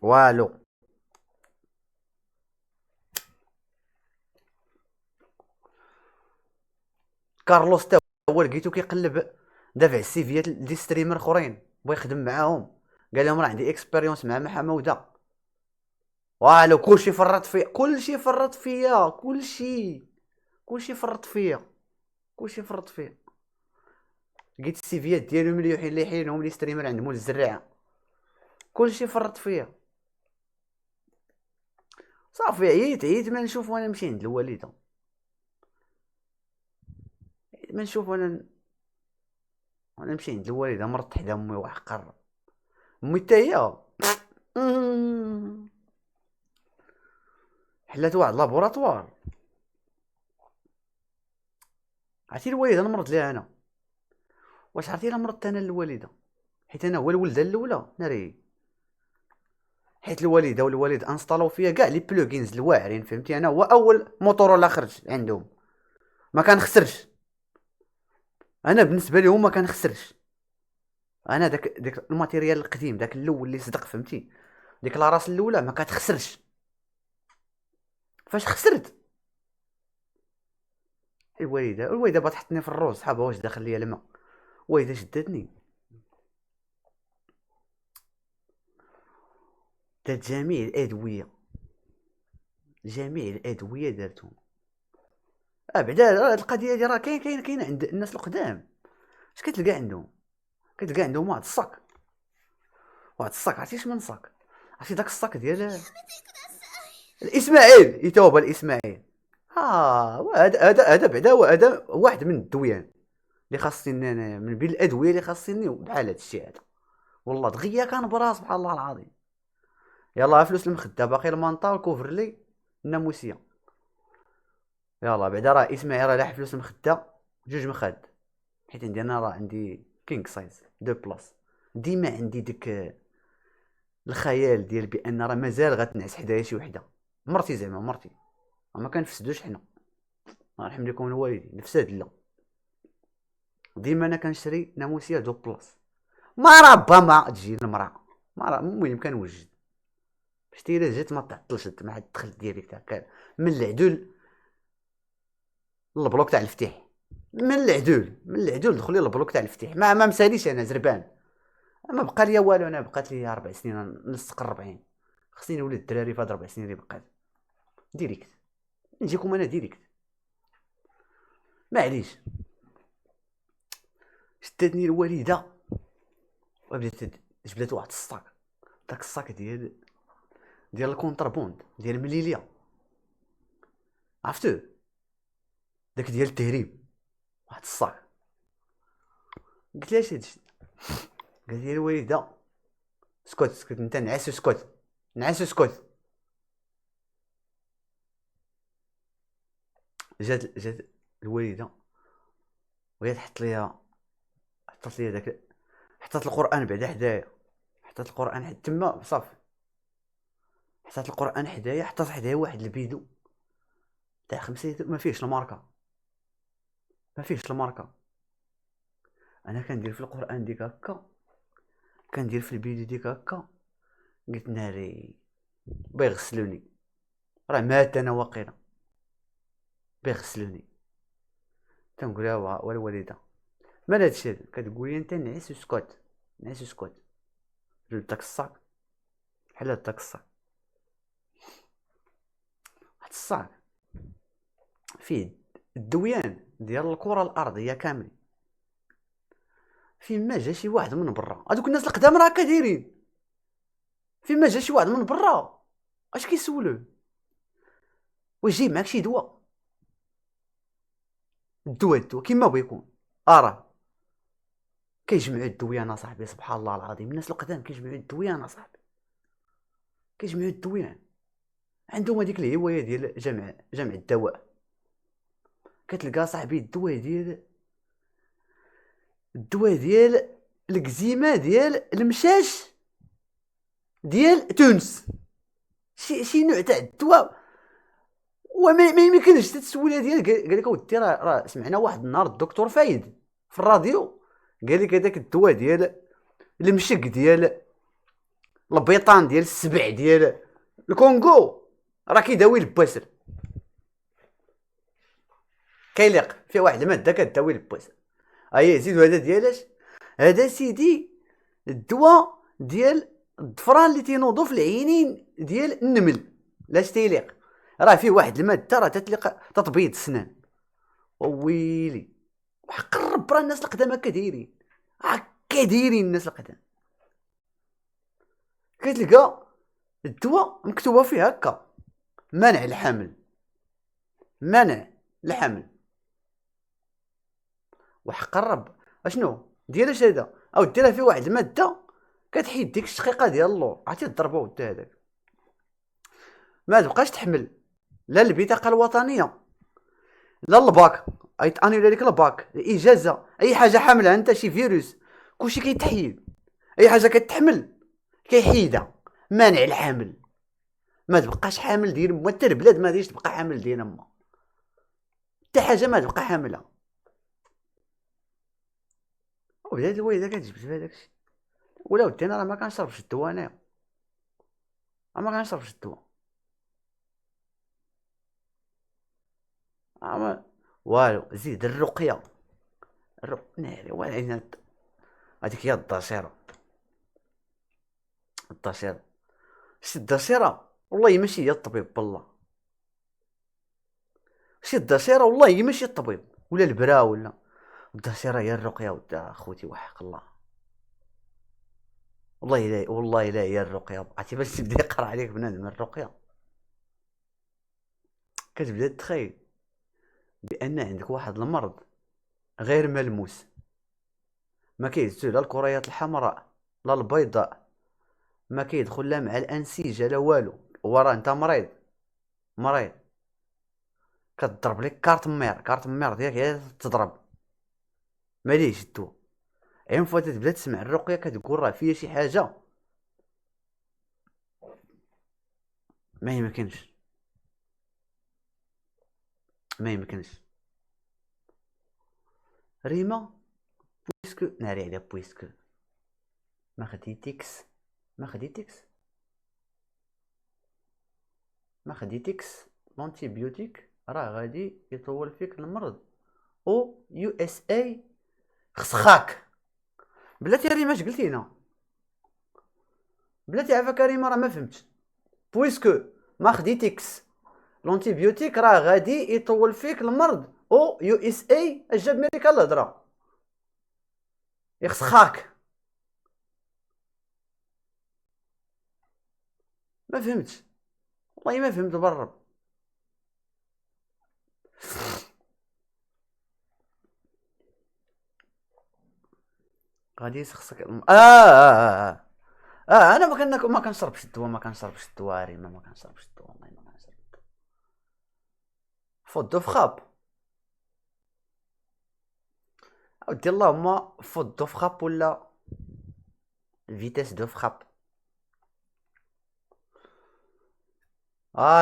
والو. كارلوس تا هو لقيتو كيقلب دافع السيفيات دي ستريمر اخرين بغا يخدم معاهم. قال لهم راه عندي اكسبيريونس مع محموده. والو، كلشي فرط فيا، كلشي فرط فيا، كلشي فرط فيا، كلشي فرط فيا. لقيت السيفيات ديالو مليحين ليحين هما لي ستريمر عند مول الزريعه. كلشي فرط فيا. صافي عييت ما نشوف وانا نمشي عند الوالده. ما نشوف وانا نمشي عند الوالده مرت حدا امي وحقر. امي حتى هي حلات واحد لابوراتوار. عرفتي الوالده نمرض ليها انا. واش عرفتي الا مرضت انا للوالده؟ حيت انا هو الولده الاولى ناري. حيت الوالده والوالد انستالو فيا كاع لي بلوغينز الواعرين، فهمتي؟ انا هو اول موتورولا خرج عندهم. ما كنخسرش. انا بالنسبه لهم ما كنخسرش. انا داك الماتيريال القديم، داك الاول اللي صدق، فهمتي؟ ديك لاراس الاولى ما كتخسرش. فاش خسرت الوالده بغات تحطني في الروز، صحابها واش داخل ليا الماء. الوالده شدتني، دات جميع الادويه، جميع الادويه دارتهم. بعدا القضيه هادي راه كاين عند الناس القدام. اش كتلقى عندهم؟ كتلقى عندهم واحد الصاك. عرفتي اش من صاك؟ عرفتي داك الصاك ديال الاسماعيل، يتوبه الاسماعيل. هذا بعدا هذا واحد من الدويان اللي خاصني انا، من بين الادويه اللي خاصني بحال هذا الشيء هذا. والله دغيا كان براس سبحان الله العظيم. يلاه فلوس المخده باقي المانطا والكوفرلي الناموسيه. يلاه بعدا راه اسماعيل راه لاح فلوس المخده جوج مخاد. حيت عندي انا راه عندي كينغ سايز دو بلاص. ديما عندي ديك الخيال ديال بان راه مازال غتنعس حدايا شي وحده. مرتي زعما مرتي ما كنفسدوش حنا، الله يرحم لكم الوالدين، نفساد لا. ديما انا كنشري ناموسيه دو بلاص. ما ربما تجي المراه، ما راه المهم كنوجد. شتي الا جات ما تعطلش مع الدخل ديالك من العدول للبلوك تاع الفتيح. من العدول دخلي للبلوك تاع الفتيح. ما مساليش انا زربان. ما بقى ليا والو، انا بقات لي 4 سنين نسق 40. خصني نولد الدراري في هاد 4 سنين اللي بقات ديريكت. نجيكم انا ديريكت معليش. شدتني الوالده وبدات جبدات واحد الصاك. داك الصاك ديال الكونتربوند ديال المليليه، عرفتوه؟ داك ديال التهريب. واحد الصاك. قلت لها اش هادشي؟ قالت لي الوالده اسكت انت، نعس واسكت، نعس واسكت. جات الوالده وهي حطت لي داك، حطت القران بعدا حدايا. حطت القران تما صافي. حطت القران حدايا، حطت حدايا واحد البيدو تاع 5 لتر ما فيهش الماركه. ما فيهش الماركه. انا كندير في القران ديك هكا، كندير في البيدو ديك هكا. قلت ناري بيغسلوني، راه مات انا واقيلا بيغسلوني. تنقول لها والوالده مال هادشي هذا؟ كتقول لي انت نعس وسكت، نعس وسكت. جبت داك الصاك، حلات داك الصاك. واحد الصاك فيه الدويان ديال الكره الارضيه كامل. فين ما جا شي واحد من برا، هذوك الناس القدام راه هكا دايرين. فين ما جا شي واحد من برا اش كيسولوه؟ واش جايب معاك شي دواء؟ الدواء كيما بغا يكون. راه كيجمعوا الدويان اصاحبي، سبحان الله العظيم. الناس القدام كيجمعوا الدويان اصاحبي، كيجمعوا الدويان. عندهم هذيك الهوايه ديال جمع الدواء. كتلقى صاحبي الدواء ديال الكزيمه ديال المشاش ديال تونس. شي نوع تاع الدواء وما يمكنش تتسولها ديال. قال لك اودي راه سمعنا واحد النهار الدكتور فايد في الراديو قال لك هذاك الدواء ديال المشك ديال البيطان ديال السبع ديال الكونغو راه كيداوي البواسل، كيليق فيه واحد الماده كداوي البواسل. اييه زيدو هذا ديالاش؟ هذا سيدي الدواء ديال الضفران اللي تينوضوا في العينين ديال النمل. لاش تيليق؟ راه فيه واحد الماده راه تتليق تطبيض السنان. ويلي وحق الرب راه الناس القدام هكا دايرين، هكا دايرين الناس القدام. كتلقى الدواء مكتوبه فيه هكا منع الحمل، منع الحمل. وحق الرب اشنو ديالاش هذا؟ او ديرها فيه واحد الماده كتحيد ديك الشقيقه ديال اللور، عرفتي تضربو ودا هذاك ما تبقاش تحمل لا البطاقه الوطنيه لا الباك، يتانيولا لك الباك، الاجازه، اي حاجه حاملها انت شي فيروس كلشي كيتحيد، اي حاجه كتحمل كيحيدها. مانع الحمل، ما تبقاش حامل ديال ما، حتى البلاد ما غاديش تبقى حامل ديال ما، حتى حاجه ما تبقى حاملها. وبدات الوالده كتجبد في هذاك الشيء. ولا ودي انا راه ما كنشربش الدواء، انايا ما كنشربش الدواء، والو. زيد الرقيه، ناري وين هذيك هي الدشيره، الدشيره. شتي الدشيره والله ماشي هي الطبيب، بالله شتي الدشيره والله ماشي الطبيب ولا البرا ولا الدشيره، هي الرقيه ودا اخوتي وحق الله. والله لا والله لا هي الرقيه. عرفتي باش تبدا يقرا عليك بنادم الرقيه كتبدا تخيل بان عندك واحد المرض غير ملموس، ما كيهزو لا الكريات الحمراء لا البيضاء، ما كيدخل لا مع الانسجه لا والو. وراه انت مريض، مريض كتضرب لك كارت مير، كارت مير ديالك هي تضرب ماليش الدواء. عين فوا تبدا تسمع الرقيه كتقول راه فيا شي حاجه ما يمكنش، ما يمكنش. ريما بويسكو ناري على بويسكو ما خديتيكس، ما خديتيكس، ما خديتيكس لونتيبيوتيك راه غادي يطول فيك المرض. او يو اس اي خسخاك. بلاتي ريما اش قلتينا؟ بلاتي عافاك ريما راه ما فهمتش. بويسكو ما خديتيكس لونتيبيوتيك راه غادي يطول فيك المرض. او يو اس اي اش جاب ميريكا الهضره؟ يخسخاك. ما فهمتش والله ما فهمت برب. غادي يسخسك انا ما كنشربش الدواء، ما كنشربش الدواء ريما، ما كنشربش الدواء والله ما كنشرب الدواء. فوت دو فخاب اودي اللهم فوت دو فخاب ولا فيتاس دو فخاب.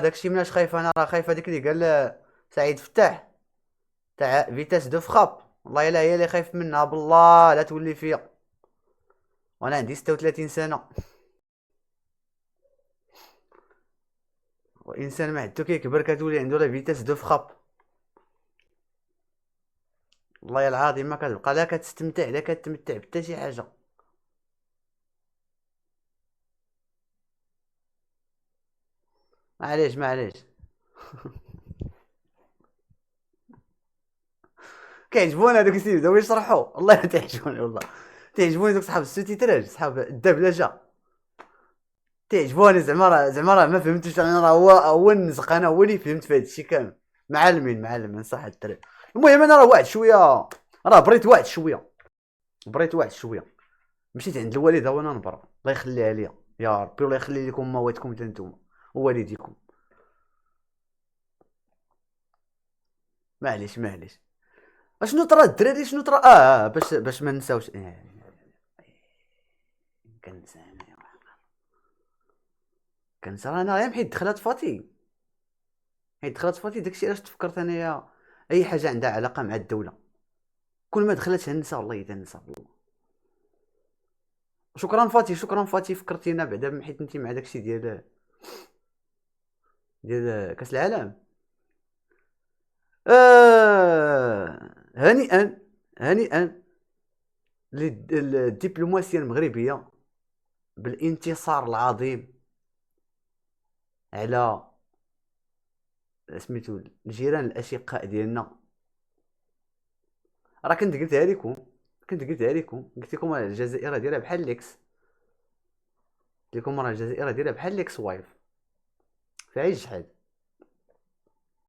داكشي مناش خايف انا، راه خايف هذيك اللي قال سعيد فتاح تاع فيتاس دو فخاب. والله الا هي اللي خايف منها، بالله لا تولي فيا وانا عندي 36 سنه. وانسان ما عندو كيكبر كتولي عنده لا فيتاس دو فخاب. والله العظيم ما كتبقى لا كتستمتع لا كتمتع بحتى شي حاجه. معليش معليش. كيعجبوني هذوك السيد بداو يشرحوا، والله تعجبوني، والله تعجبوني دوك صحاب السوتيتراج، صحاب الدبلجه تعجبوني. زعما راه ما فهمتوش انا، راه هو النزق، انا هو اللي فهمت في هذا الشيء كامل. معلمين صح الدراري. المهم انا راه واحد شويه، راه بريت واحد شويه، بريت واحد شويه. مشيت عند الوالده وانا نبرا، الله يخليها ليا يا ربي، والله يخلي لكم مواتكم حتى نتوما ووالديكم. معليش اشنو طرا الدراري، شنو طرا باش ما نساوش. كنسى انا، كنسى انا غير حيت دخلت فاتي، حيت دخلت فاتي داكشي علاش تفكرت انايا اي حاجه عندها علاقه مع الدوله كل ما دخلت ننسى، والله اذا ننسى والله. شكرا فاتي، شكرا فاتي، فكرتينا بعدا حيت انت مع داكشي ديال كاس العالم. هنيئا، هنيئا للدبلوماسيه المغربيه بالانتصار العظيم على سميتو الجيران الاشقاء ديالنا. راه كنت قلتها لكم، قلت لكم الجزائر دايره بحال ليكس، قلت لكم راه الجزائر دايره بحال ليكس وايف، فيها شحال.